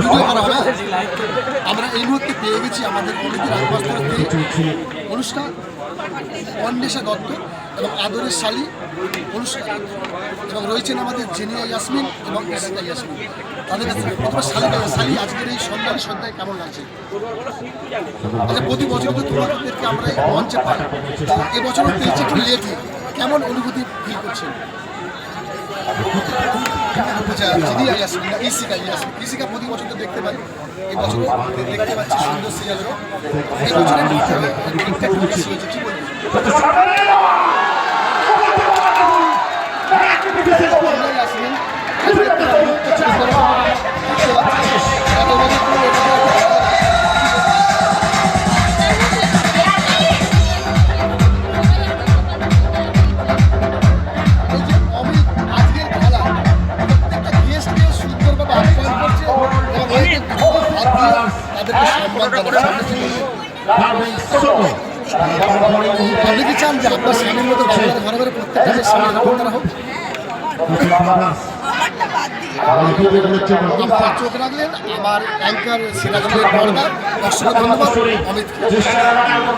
Video করা হবে। আমরা এই মুহূর্তে পেয়ে গেছি আমাদের কমিটির অনুষ্ঠান অন্বেষা দত্ত এবং আদরের শালী অনুষ্ঠান এবং রয়েছেন আমাদের জেনিয়া ইয়াসমিন এবং ইসিকা ইয়াসমিন। তাদের কাছে প্রথমে শালী আজকের এই সন্ধ্যার সন্ধ্যায় কেমন লাগছে? আচ্ছা, প্রতি বছর তো তোমাদেরকে আমরা এই মঞ্চে পাই, এবছরও পেয়েছি একটু লেটে, কেমন অনুভূতি ফিল করছেন? আচ্ছা, জেনিয়া ইয়াসমিন না ইসিকা ইয়াসমিন? ইসিকা প্রতি বছর তো দেখতে পাই, এবছর দেখতে পাচ্ছি সুন্দর সিরিয়ালও এবছরের ঠিকঠাক বেশি হয়েছে, কি বলবেন? আপনি কি চান যে আপনার স্বামীর মতো ঘরে ঘরে প্রত্যেকটা স্বামী এরকম করা হোক? চোখ রাখলেন আমার অ্যাঙ্কার সিরাজুলের পর্দা। অসংখ্য ধন্যবাদ অমিত।